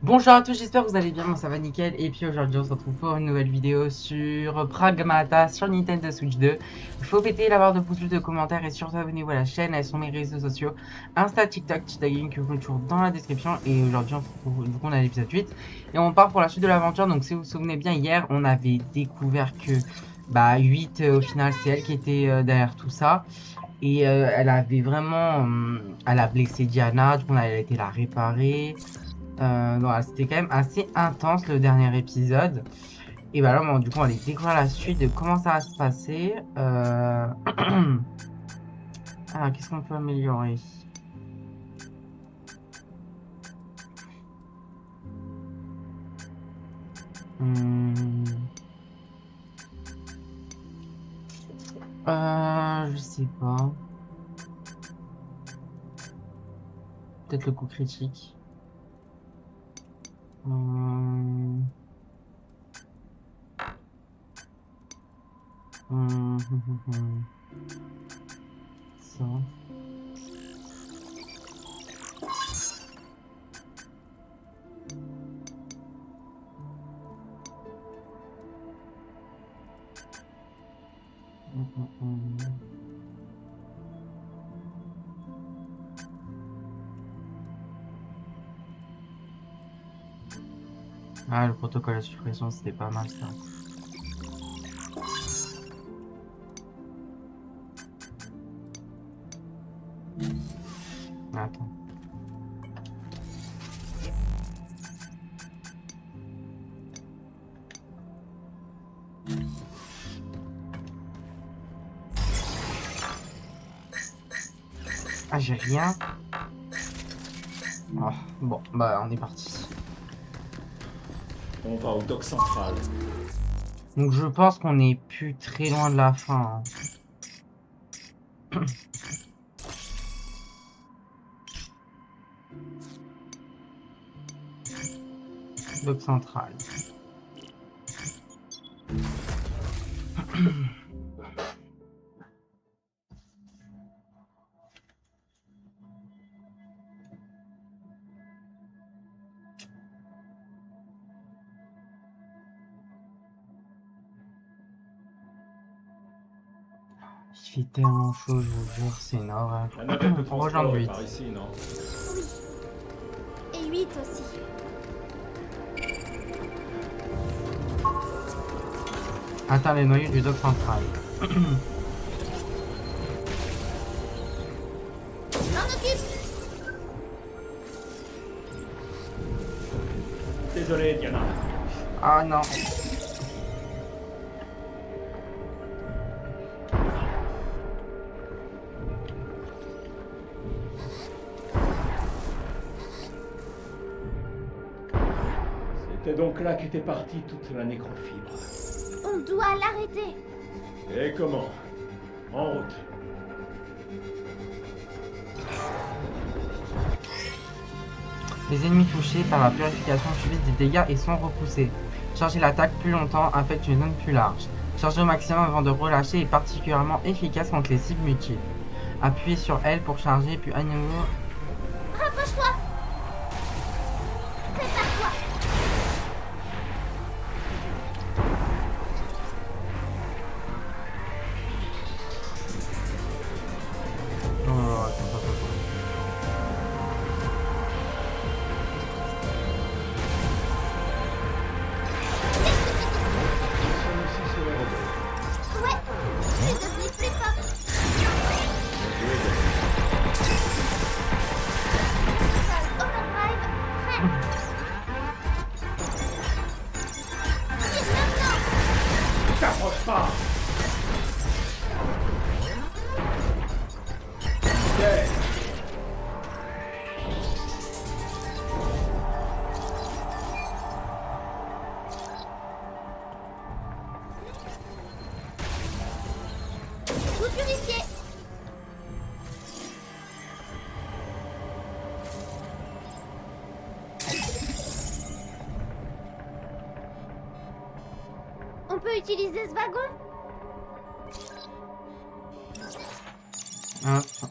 Bonjour à tous, j'espère que vous allez bien, moi ça va nickel. Et puis aujourd'hui on se retrouve pour une nouvelle vidéo sur Pragmata sur Nintendo Switch 2. Il faut péter la barre de pouces bleus, de commentaires et surtout abonnez-vous à la chaîne. Elles sont mes réseaux sociaux Insta, TikTok, Gaming que vous mettez toujours dans la description. Et aujourd'hui on se retrouve, du coup on a l'épisode 8 et on part pour la suite de l'aventure. Donc si vous vous souvenez bien, hier on avait découvert que 8 au final c'est elle qui était derrière tout ça. Et elle avait vraiment, elle a blessé Diana, du coup elle a été la réparer. Voilà, c'était quand même assez intense le dernier épisode. Et bah là, bon, du coup, on va aller découvrir la suite de comment ça va se passer. Alors, qu'est-ce qu'on peut améliorer? Hmm, je sais pas. Peut-être le coup critique. Hmm, Ça. Hmm. Ah, le protocole à suppression, c'était pas mal ça. Attends. Ah, j'ai rien. Oh, bon, bah, on est parti. On va au dock central. Donc, je pense qu'on est plus très loin de la fin, hein. Bloc central. Il fait tellement chaud, je vous jure, c'est une horreur. La navette de On rejoint le transport est 8. par ici, non? Oui. Et 8 aussi. Atteint les noyaux du dock central. Je m'en occupe. Désolé, Diana. Ah non. C'était donc là qu'était partie toute la nécrofibre. On doit l'arrêter. Et comment? En route. Les ennemis touchés par la purification subissent des dégâts et sont repoussés. Charger l'attaque plus longtemps affecte une zone plus large. Charger au maximum avant de relâcher est particulièrement efficace contre les cibles multiples. Appuyez sur L pour charger, puis à nouveau. Rapproche-toi. Prépare-toi. Oh, attends. Ils sont aussi sur les robots. Ouais. Je vais devenir plus forte. Overdrive. Prêt. Tire maintenant. Ne t'approche pas! Ok. Vous purifiez. On peut utiliser ce wagon?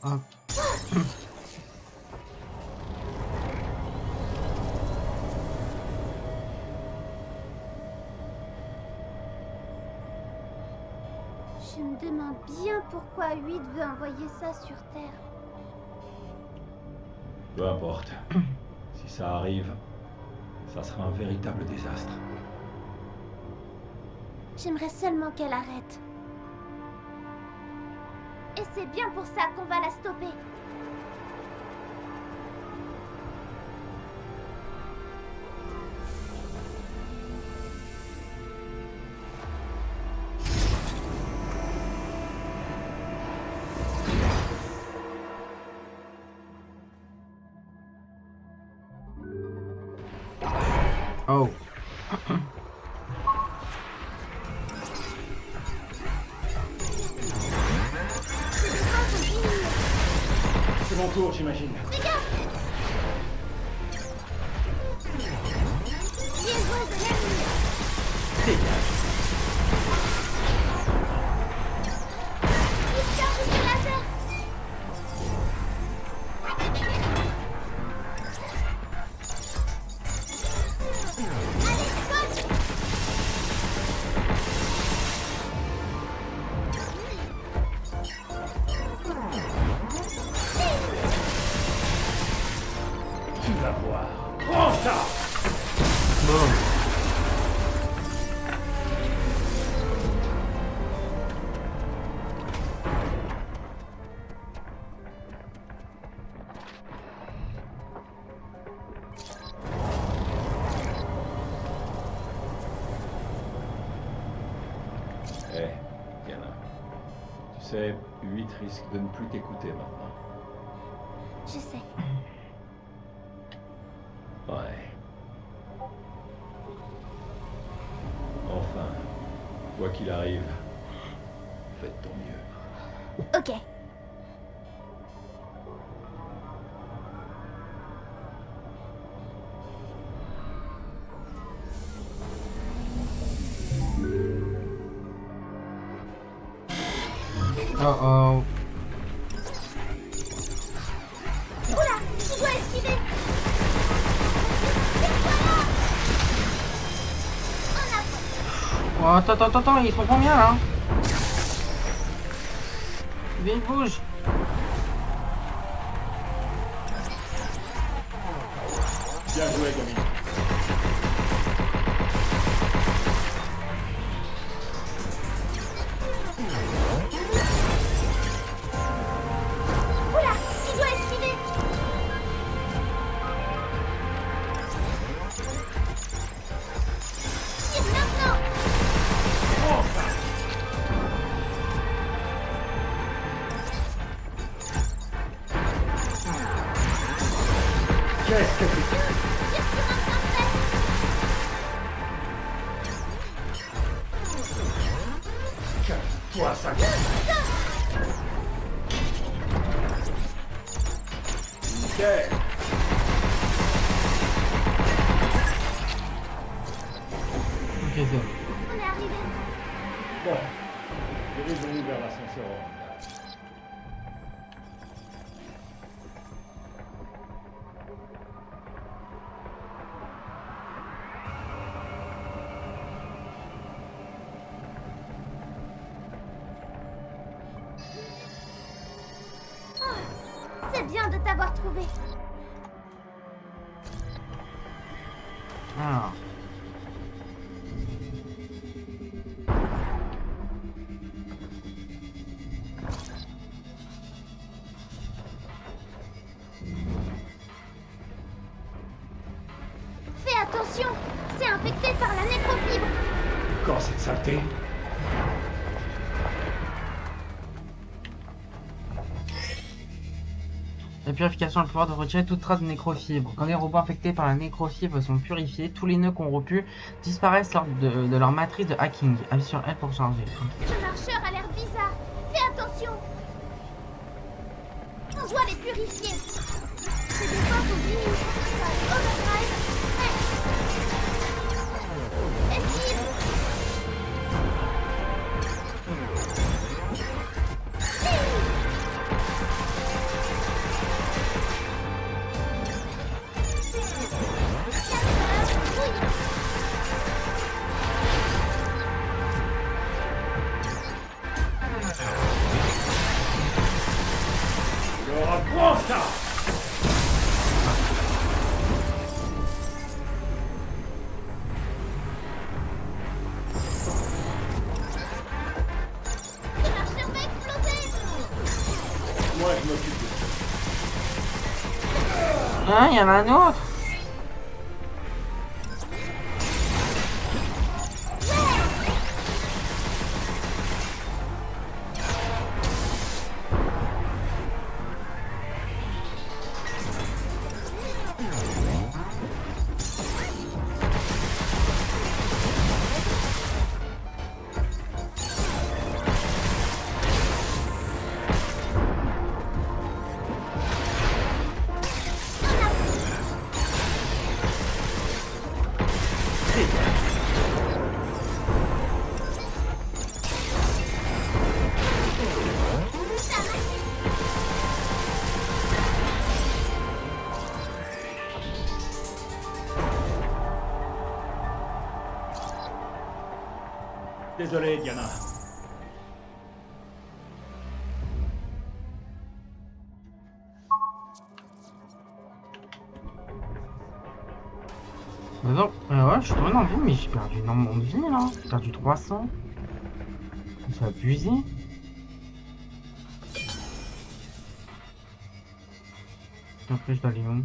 Hop. Je me demande bien pourquoi 8 veut envoyer ça sur Terre. Peu importe. Si ça arrive, ça sera un véritable désastre. J'aimerais seulement qu'elle arrête. Et c'est bien pour ça qu'on va la stopper. Oh. C'est mon tour, j'imagine. Liaison de l'ennemi. Dégage. Discharge de laser. Allez, coach. Tu vas voir. Prends ça! Bon. Hé, Diana. Tu sais, 8 risque de ne plus t'écouter maintenant. Je sais. Ouais. Enfin, quoi qu'il arrive, fais de ton mieux. Ok. Oh oh. Oula, tu dois esquiver. Voilà. En avant. Oh, attends, ils sont combien là? Vite, bouge. Bien joué, gamine. Oula, tu dois esquiver. Tire maintenant. Prends ça! Qu'est-ce que tu fais? Tire sur un parfait. Calme-toi, ça. Nickel. Ok, c'est bon. On est arrivé. Bon, dirigez-nous vers l'ascenseur oriental. C'est bien de t'avoir trouvé. Alors. Fais attention, c'est infecté par la nécrofibre. Encore cette saleté. La purification a le pouvoir de retirer toute trace de nécrofibre. Quand les robots infectés par la nécrofibre sont purifiés, tous les nœuds corrompus disparaissent lors de leur matrice de hacking. Appuie sur L pour changer. Ok. Ce marcheur a l'air bizarre. Fais attention. On doit les purifier. Ces défenses ont diminué. Overdrive, prêt. Esquive. Non, il y en a un autre. Désolé, Diana. Bah non, ouais, je suis tombé dans le vide, mais j'ai perdu énormément de vie là. J'ai perdu 300. C'est abusé. Après, je dois aller où?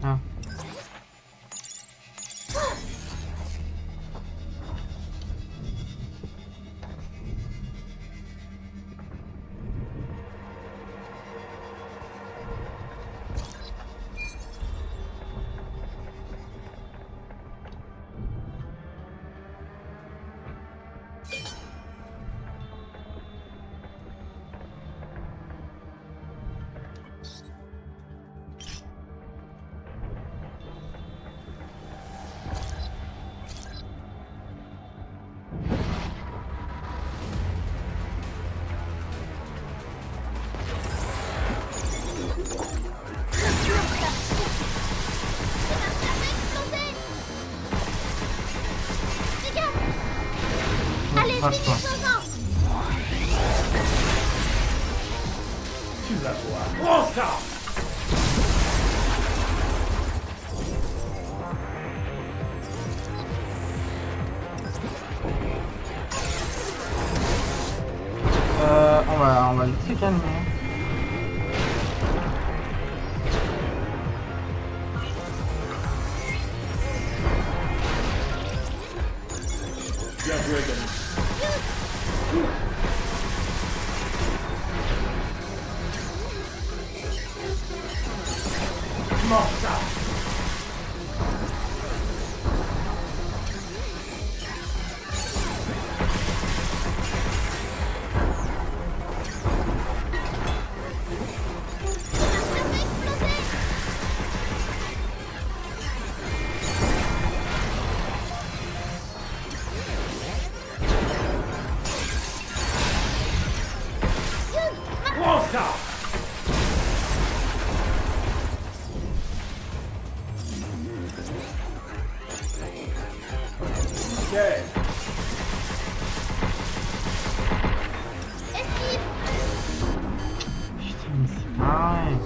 Ah. Allez, Passe-toi. Tu vas voir. Prends ça! On va vite se calmer. Bien joué, Denis. Mange ça! Prends ça! Nickel. Putain, mais c'est pareil.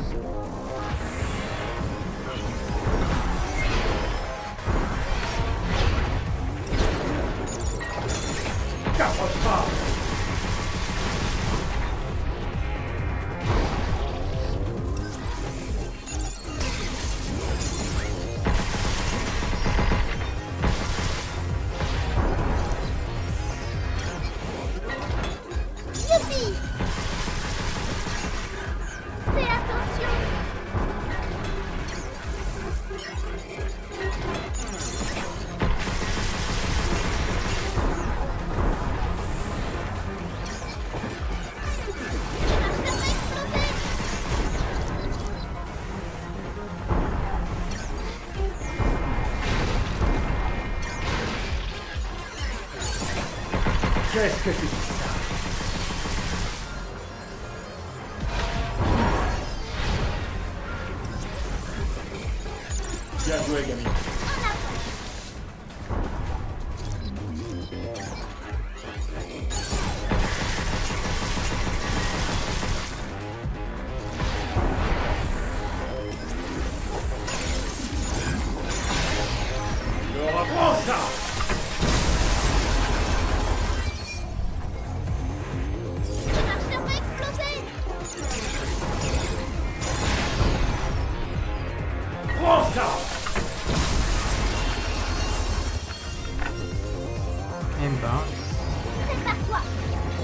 T'approche pas! Youpi! Fais attention! Qu'est-ce que tu dis ça? Bien joué, Gamine. Laura, prends ça!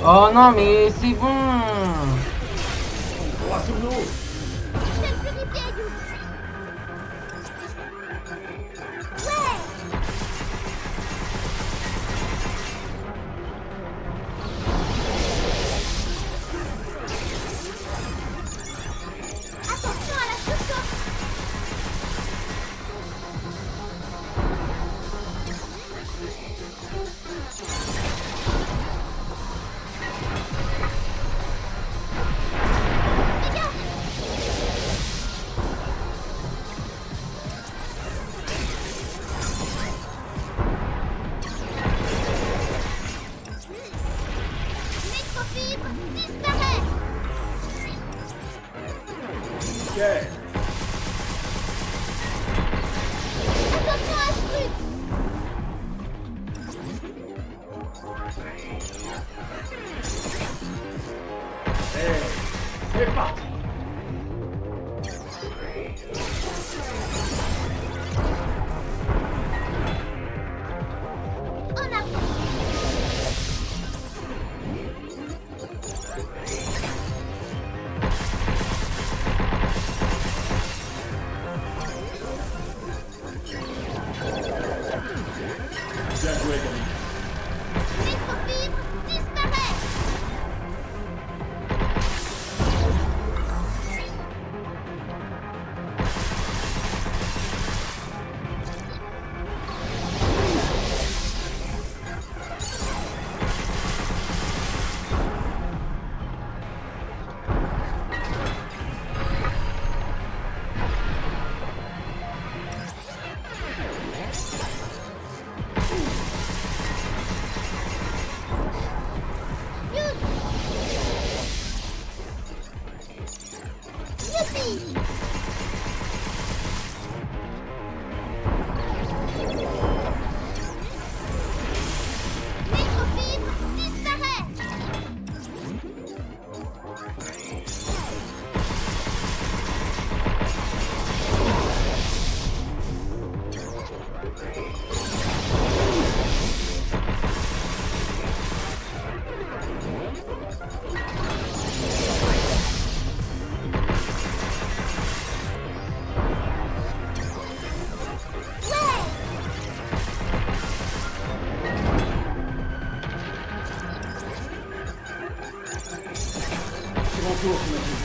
Oh non, mais c'est bon. Droit sur nous. Je vais le purifier, You. Ouais. Attention à la surchauffe. Microfibre disparaît. Nickel. Attention à ce truc. C'est parti. En avant. Bien joué, Camille. Microfibre disparaît. Youpi. Microfibre disparaît. C'est mon tour, j'imagine.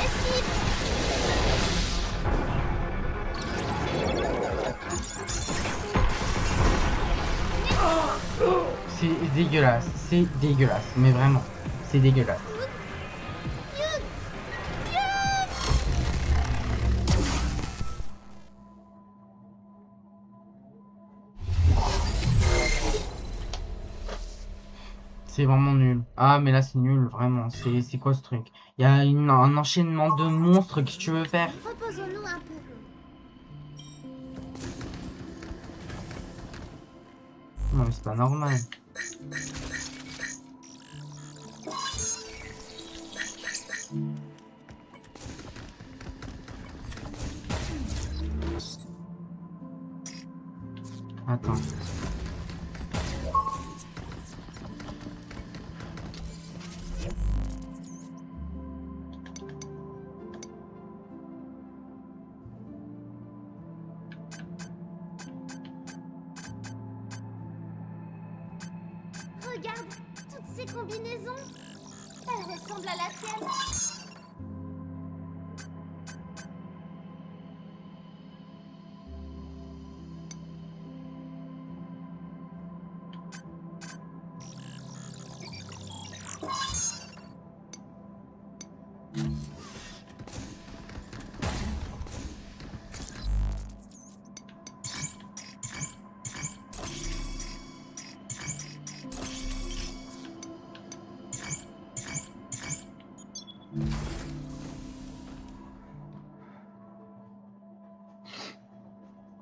Esquive. C'est dégueulasse, mais vraiment, c'est dégueulasse. C'est vraiment nul. Ah, mais là, c'est nul, vraiment. C'est quoi ce truc? Il y a un enchaînement de monstres que tu veux faire. Reposons-nous un peu. Non, mais c'est pas normal. Attends. Regarde, toutes ces combinaisons. Elles ressemblent à la tienne.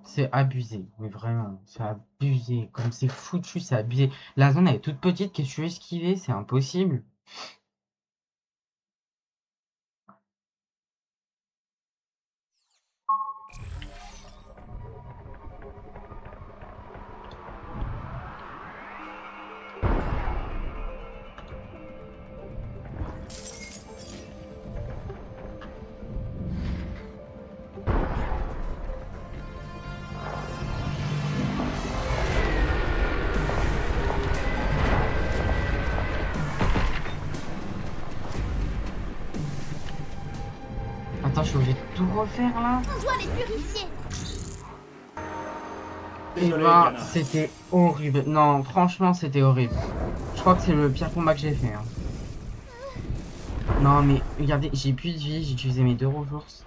C'est abusé, mais vraiment, c'est abusé. Comme c'est foutu, c'est abusé. La zone elle est toute petite, qu'est-ce que tu veux esquiver? C'est impossible. je suis obligé de tout refaire là. On doit les purifier. Et Désolé, ben, Diana. c'était horrible. Non, franchement, c'était horrible. Je crois que c'est le pire combat que j'ai fait. Hein. Non, mais regardez, j'ai plus de vie, j'ai utilisé mes 2 ressources.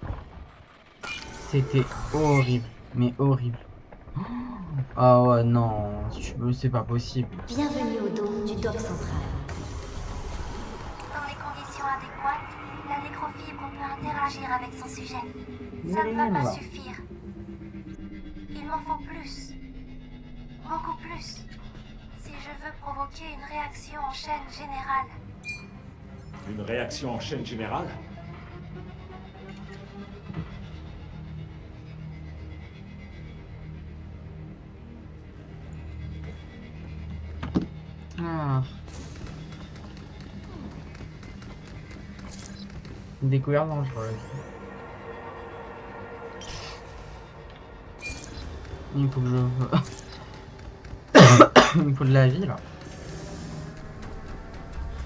C'était horrible, mais horrible. Ah ouais, non, c'est pas possible. Bienvenue au dôme du dock central. Dans les conditions adéquates, la nécrofibre peut interagir avec son sujet. Ça ne Non, va pas non. suffire. Il m'en faut plus. Beaucoup plus. Si je veux provoquer une réaction en chaîne générale. Une réaction en chaîne générale? Ah. Une découverte dangereuse. Il faut que je... Il me faut de la vie là.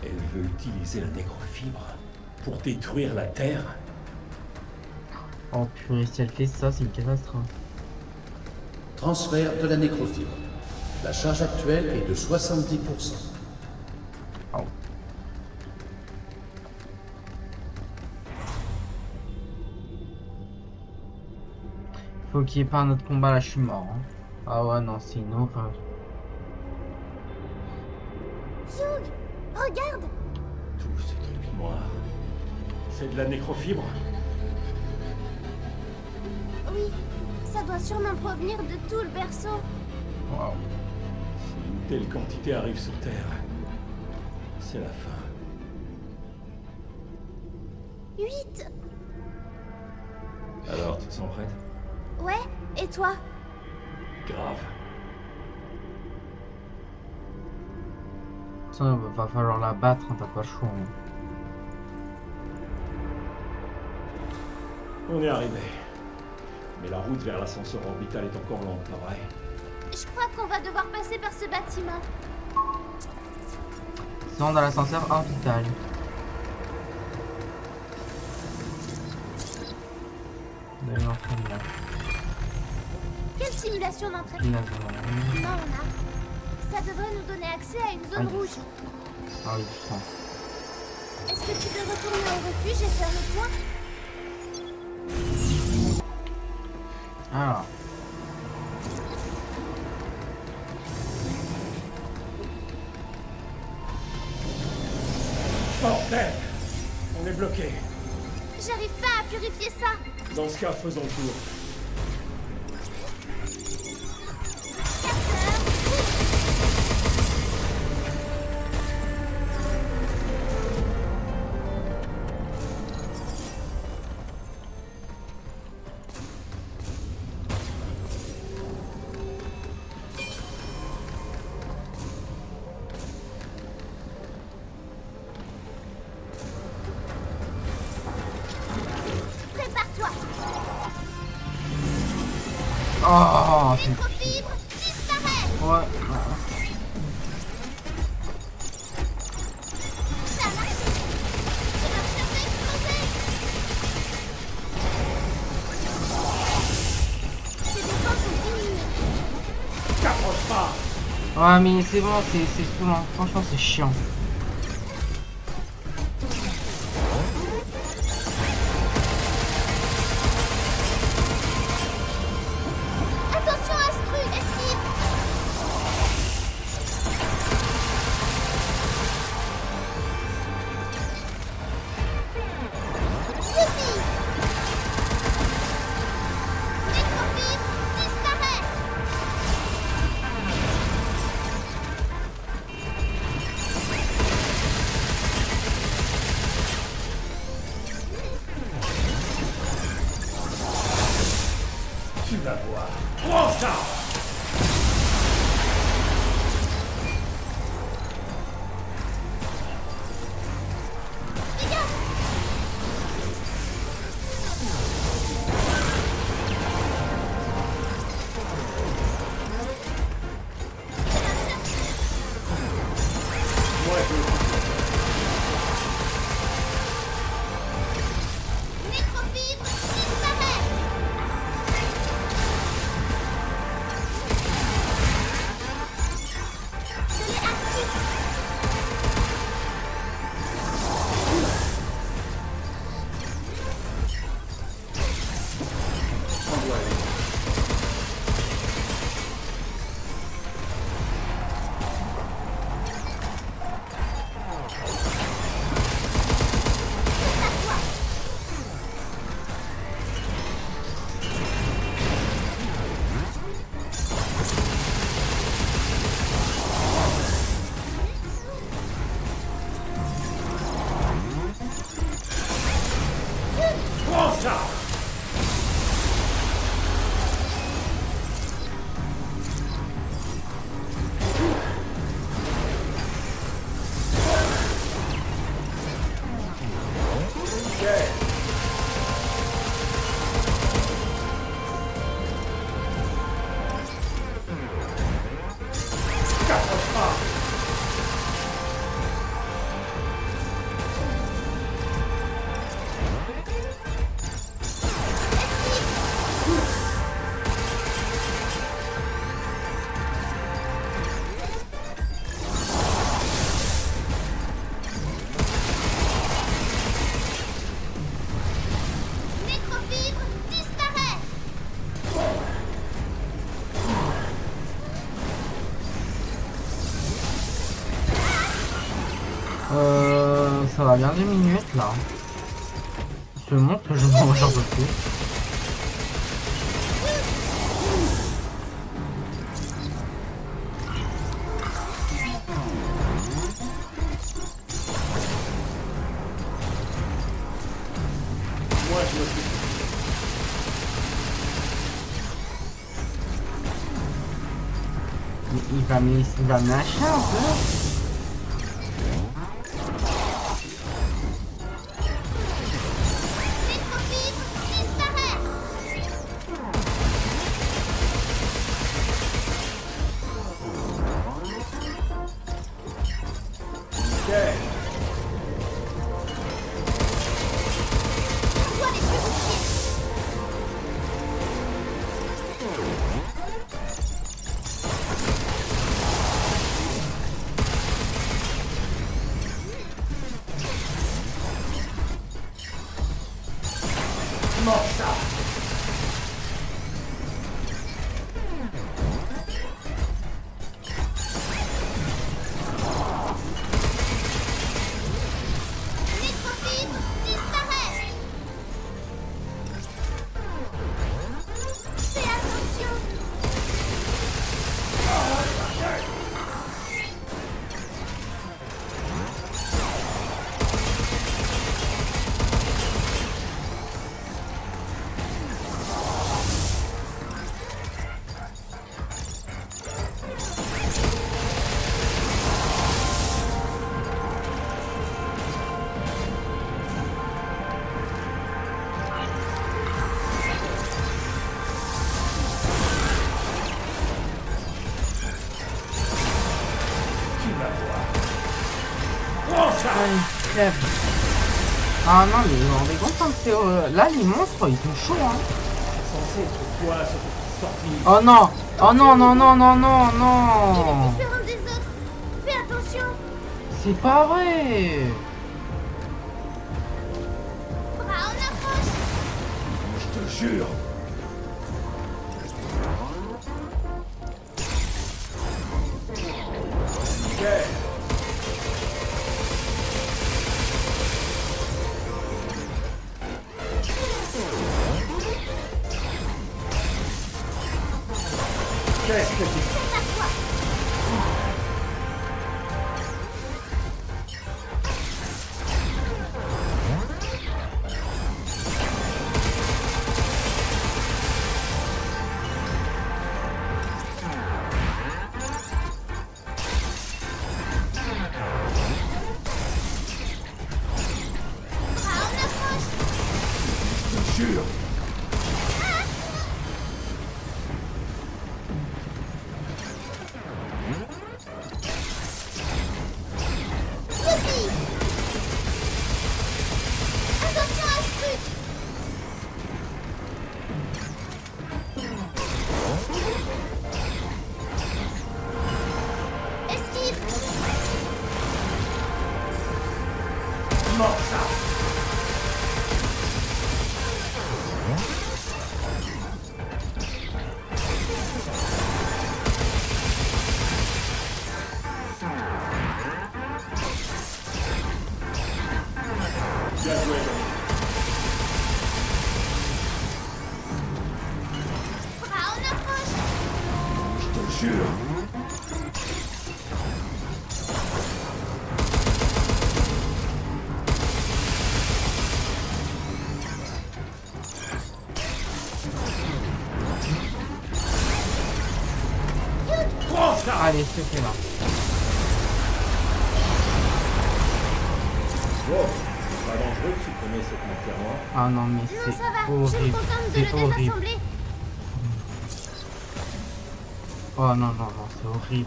Elle veut utiliser la nécrofibre pour détruire la Terre? Oh purée, si elle fait ça, c'est une catastrophe. Transfert de la nécrofibre. La charge actuelle est de 70%. Oh. Faut qu'il n'y ait pas un autre combat là, je suis mort. Hein. Ah ouais, non, c'est une horreur. Zug, regarde. Tous ces trucs noirs. C'est de la nécrofibre? Oui, ça doit sûrement provenir de tout le berceau. Waouh. Si une telle quantité arrive sur Terre, c'est la fin. 8. Alors, tu te sens prête? Ouais, et toi? Grave. Ça, va falloir la battre, hein, t'as pas le choix. Hein. On est arrivé. Mais la route vers l'ascenseur orbital est encore lente, pas vrai? Je crois qu'on va devoir passer par ce bâtiment. Sinon, dans l'ascenseur orbital. D'ailleurs, combien? Quelle simulation d'entrée? Il a Non, on a. Ça devrait nous donner accès à une zone Aïe. rouge. Ah oui, putain. Est-ce que tu peux retourner au refuge et faire le point? Alors. Bordel! On est bloqué. J'arrive pas à purifier ça. Dans ce cas, faisons le tour. Prépare-toi. Oh, c'est... Nécrofibre, disparaît. Ouais. Ça marche. Je dois chercher exploser. Ses défenses sont diminuées. T'approche pas! Ouais, mais c'est bon, c'est saoulant. Franchement, c'est chiant. Attention, Astru, esquive. Suffit. Nécrofibre, disparaît. Nécrofibre disparaît. Ça va bien 2 minutes là. Je te montre que je m'en j'en peux plus. Moi, je m'occupe. Il va me lâcher un peu. Nécrofibre disparaît. Toi les plus utiles. Nécrofibre disparaît. Fais attention. Crève. Ah non, mais vous vous rendez compte quand c'est... Là, les monstres, ils sont chauds, hein. Censé être quoi, cette sortie? Oh non. Oh non, non, non, non, non, Il est non. différent des autres. Fais attention. C'est pas vrai. Bras en approche. Je te jure. Qu'est-ce que tu fais? C'est à toi. Ah, on approche. Je te jure. Allez, c'est fait là. Wow, c'est pas dangereux de supprimer cette matière noire. Ah non, mais Non, c'est ça va. Je suis horrible. contente de C'est le horrible. désassembler. Oh non, non, non, c'est horrible.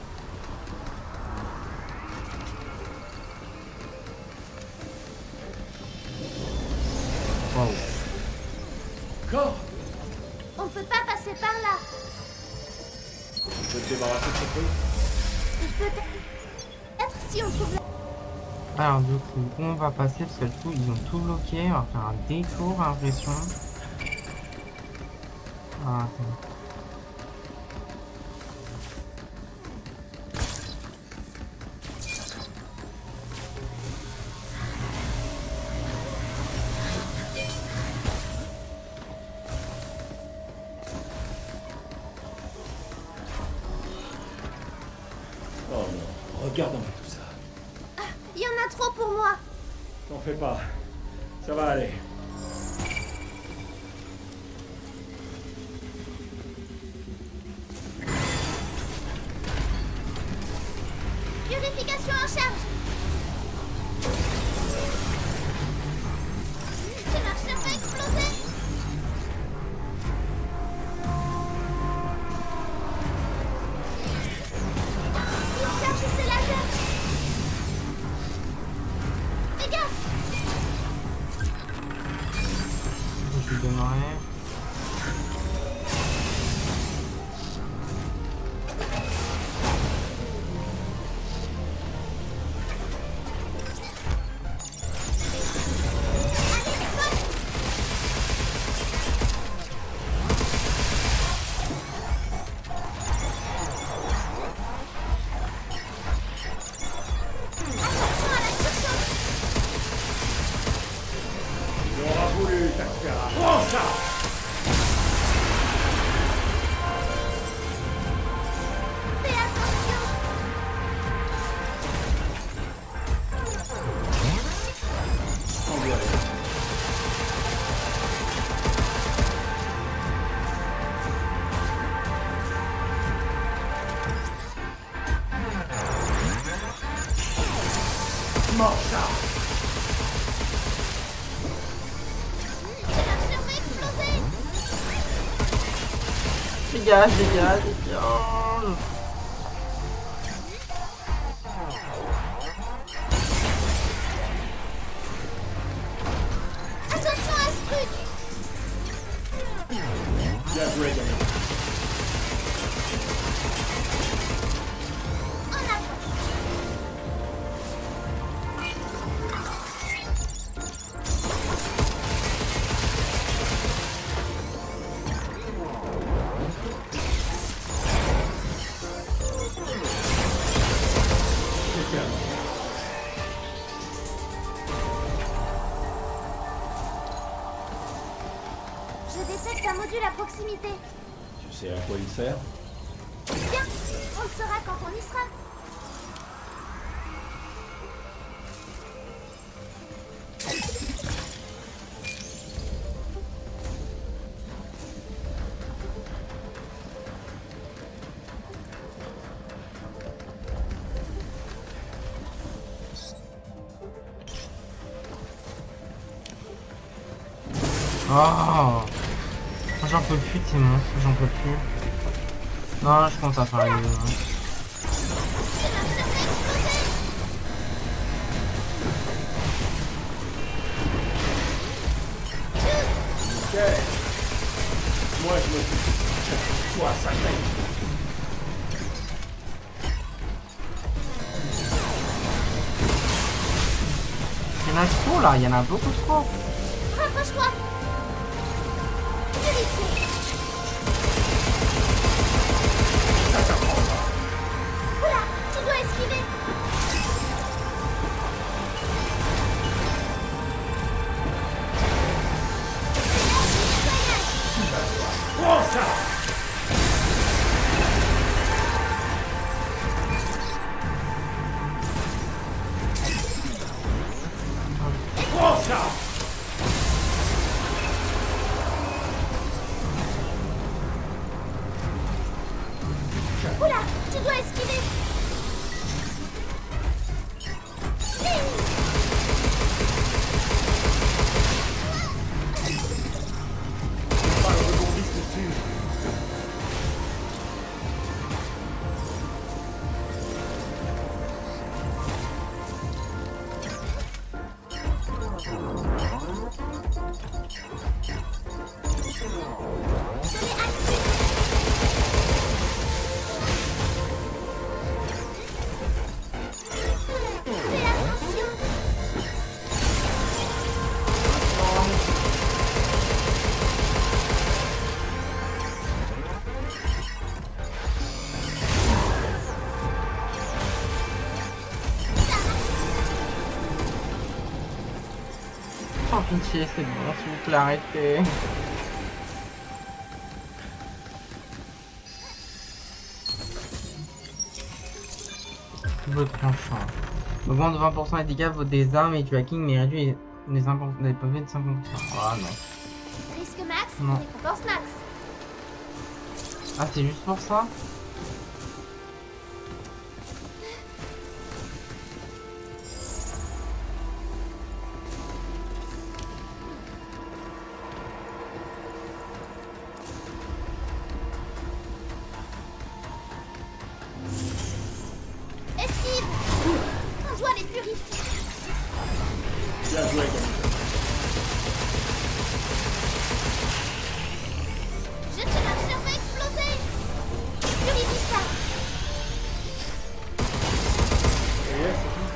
Wow. Corps. On peut pas passer par là. Tu peux te débarrasser de ce truc? Peut-être si on trouve la... Alors du coup, on va passer parce que le coup, ils ont tout bloqué. On va faire un détour, j'ai l'impression. Ah, attends. Oh non, regarde un peu tout ça. Il y en a trop pour moi. T'en fais pas. Ça va aller. Purification en charge. Ce marcheur va exploser. Il charge ses lasers. Fais gaffe. Je lui donnerai. Attention à la surchauffe. Il aura voulu, Takara. Prends ça! Fais attention. Envoie-le. Mange ça! Ce marcheur va exploser. Dégage, dégage, dégage. Attention à ce truc. Bien joué, gamin. On approche. C'est calme. Je détecte un module à proximité. Tu sais à quoi il sert? Bien, on le saura quand on y sera. Oh, j'en peux plus, Timon, j'en peux plus. Non, je pense à faire les... Ok. Moi, je m'occupe. Toi, ça t'aide. Il y en a trop là, il y en a beaucoup trop. Rapproche-toi. Vérifiez. Oula, tu dois esquiver. Prends ça! Prends ça! Oula, tu dois esquiver. Pas le rebondiste sûr. Fais attention. Oh pitié, c'est bon, s'il vous plaît, arrêtez. Votre tranchant. Augmente de 20% les dégâts des armes et du hacking, mais réduit les PV de 50%. Ah non. Risque max, Non. récompense max. Ah, c'est juste pour ça? Esquive. On doit les purifier. Bien joué, gamin. Je te lâche, va exploser. Purifie ça. Et là, c'est tout.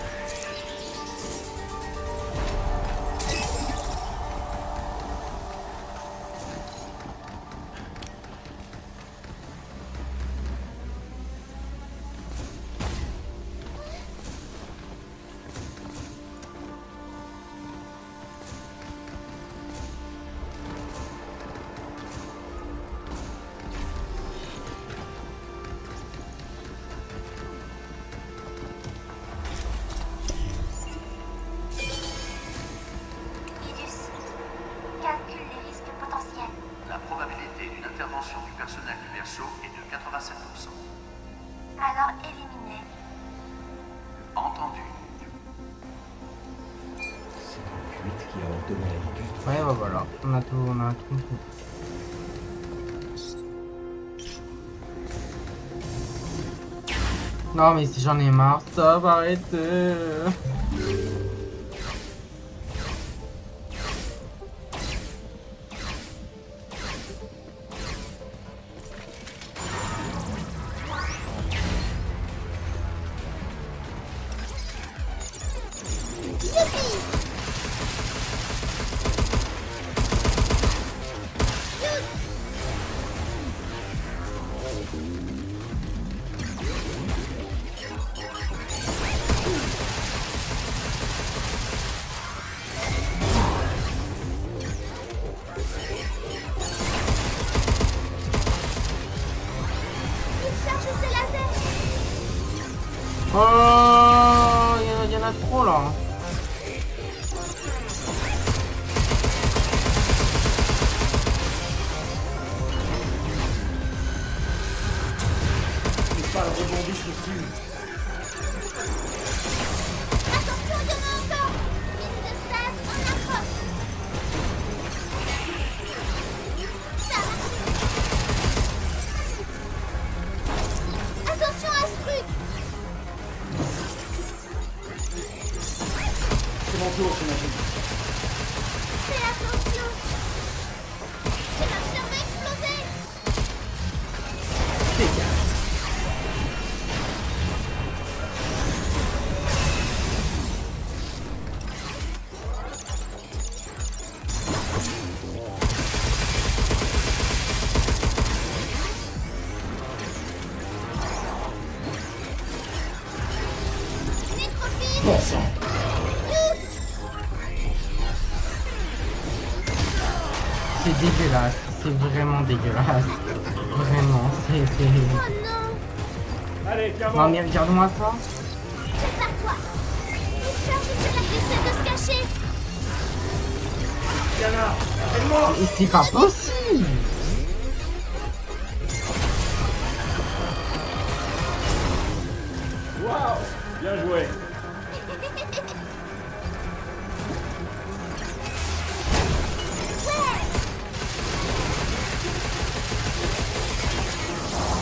Idus, calcule les risques potentiels. La probabilité d'une intervention du personnel du berceau est de 87%. Alors éliminez. Entendu. C'est le cuite qui a ordonné à Idus de Ouais, bah voilà, on a tout compris. Non, mais si j'en ai marre, stop, arrêtez. Il charge ses lasers. Oh, il y en a trop là. C'est pas le rebondiste sûr. Attention, il y en a encore. Piste de stage en approche. Ça va. Attention à ce truc. C'est mon tour, j'imagine. Fais attention. Le marcheur va exploser. C'est dégueulasse, c'est vraiment dégueulasse. Vraiment, c'est... Oh non. Allez, Non Cameron. mais regarde-moi ça. Prépare-toi. Il cherche sur la ficelle de se cacher. Diana, aide-moi. Et c'est pas possible. Waouh, bien joué.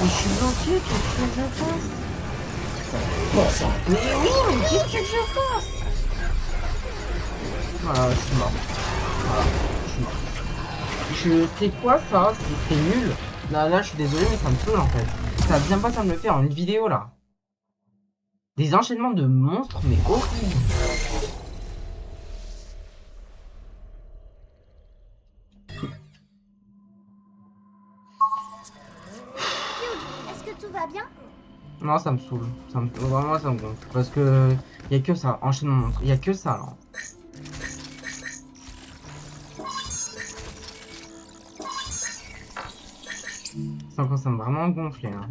Mais je suis bloqué, qu'est-ce que je fasse? Mais oui, mais qu'est-ce que je fasse? Voilà, je suis mort. Voilà, je suis mort. C'est quoi ça? C'est nul. Là, je suis désolé, mais ça me saoule en fait. Ça vient pas ça me le faire en une vidéo là. Des enchaînements de monstres, mais horribles. Est-ce que tout va bien? Non, ça me saoule. Vraiment, ça me gonfle. Parce que y a que ça, enchaînement de monstres. Y a que ça là. Ça commence à me vraiment gonfler. Hein.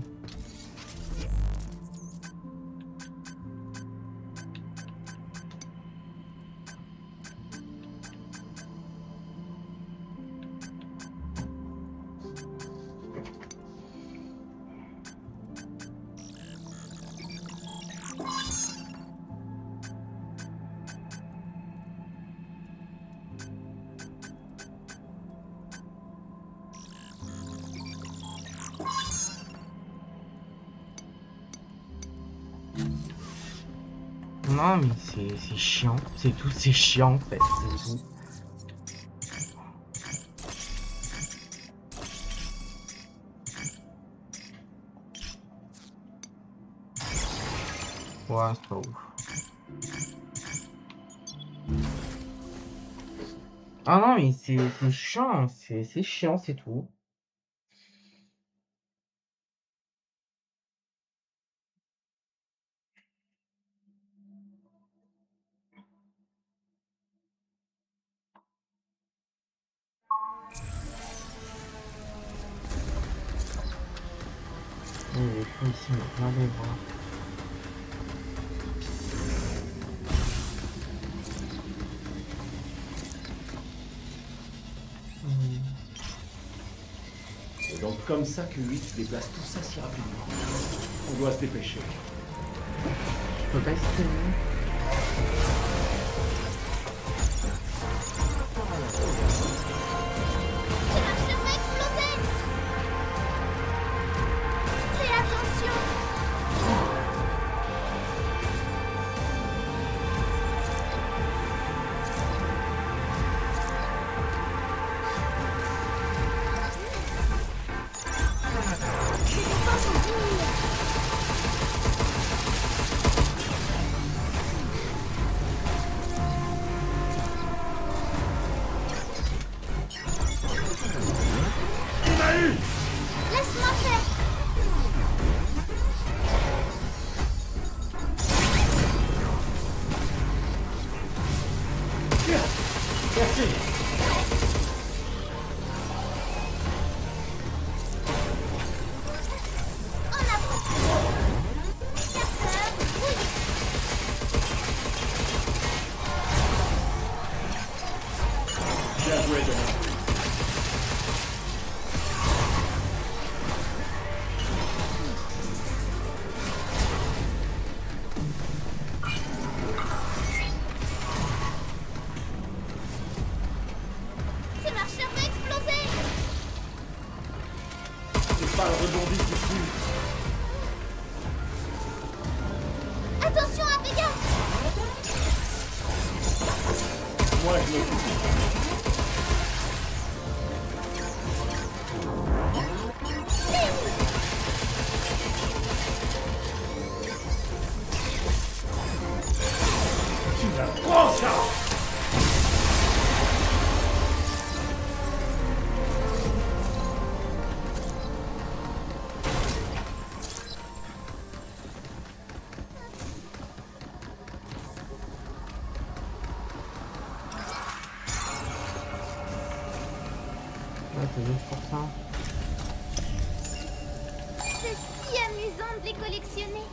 Non mais c'est chiant, c'est tout, c'est chiant en fait, c'est tout. Ouais, c'est pas ouf. Ah non mais c'est chiant, c'est chiant, c'est tout. Il est fou ici, mais regardez voir. C'est donc comme ça que 8 déplace tout ça si rapidement. On doit se dépêcher. Je peux pas essayer. C'est la chaîne va exploser. Fais attention. Les défenses sont diminuées. Laisse-moi faire. En avant. Capteur, oui. Bien joué, Diana. Ces marcheurs vont exploser. C'est pas le rebondi qui tue. Attention à Vega. Moi, je m'occupe. Tu vas prendre ça. c'est juste pour ça. C'est si amusant de les collectionner.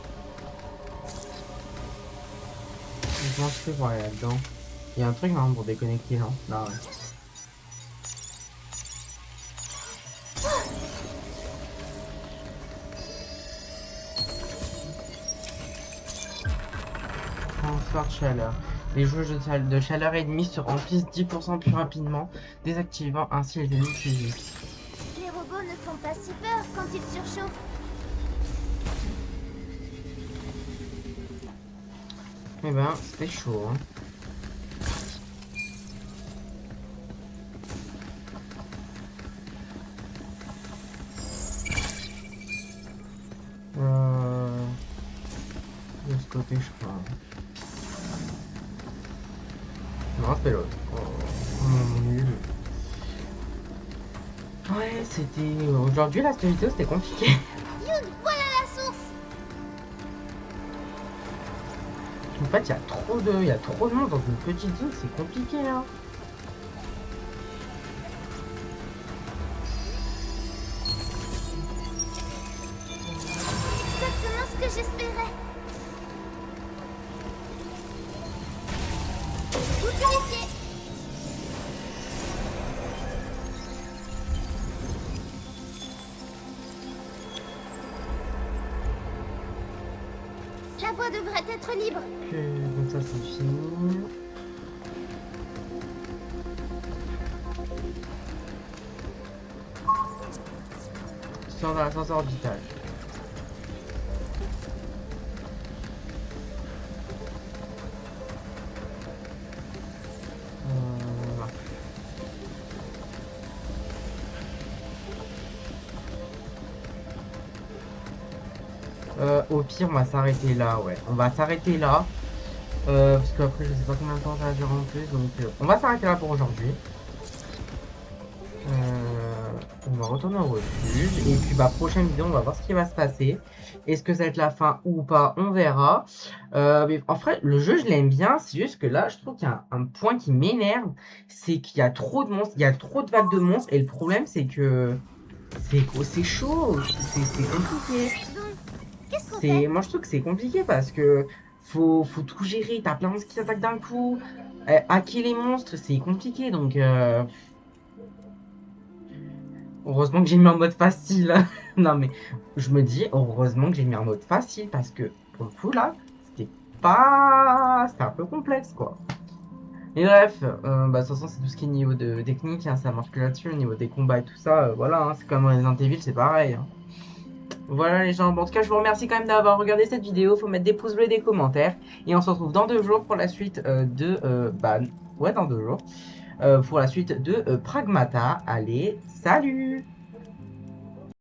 Je pense que voir là-dedans. Il y a un truc hein, pour déconnecter, non? Non, ouais. Transfert de chaleur. Les jauges de chaleur ennemies se remplissent 10% plus rapidement, désactivant ainsi les ennemis physiques. Les robots ne font pas si peur quand ils surchauffent. Eh ben, c'était chaud, hein. De ce côté, je crois. Non, c'était l'autre. Oh, nul. Ouais, c'était... Aujourd'hui, là, cette vidéo, c'était compliqué. Youn, voilà la source. En fait, il y a trop de monde dans une petite zone, c'est compliqué, hein. Exactement ce que j'espérais. Vous purifiez. La voie devrait être libre. Ok, donc ça, c'est fini. Sors dans l'ascenseur orbital. Voilà. Au pire, on va s'arrêter là, ouais. On va s'arrêter là. Parce qu'après, je sais pas combien de temps ça va durer en plus. Donc, on va s'arrêter là pour aujourd'hui. On va retourner au refuge. Et puis, bah, prochaine vidéo, on va voir ce qui va se passer. Est-ce que ça va être la fin ou pas? On verra. Mais en fait, le jeu, je l'aime bien. C'est juste que là, je trouve qu'il y a un point qui m'énerve. C'est qu'il y a trop de monstres. Il y a trop de vagues de monstres. Et le problème, c'est que c'est chaud. C'est compliqué. Qu'est-ce qu'on fait? Moi, je trouve que c'est compliqué parce que faut tout gérer. T'as plein de monstres qui attaquent d'un coup. Hacker les monstres, c'est compliqué. Donc, heureusement que j'ai mis en mode facile. Non, mais je me dis, heureusement que j'ai mis en mode facile parce que pour le coup, là, c'était un peu complexe, quoi. Et bref, bah, de toute façon, c'est tout ce qui est niveau de technique, hein, ça marche que là-dessus, au niveau des combats et tout ça, voilà, hein, c'est comme Resident Evil, c'est pareil. Hein. Voilà les gens, bon, en tout cas je vous remercie quand même d'avoir regardé cette vidéo, faut mettre des pouces bleus et des commentaires, et on se retrouve dans 2 jours pour la suite dans 2 jours, pour la suite de Pragmata. Allez, salut!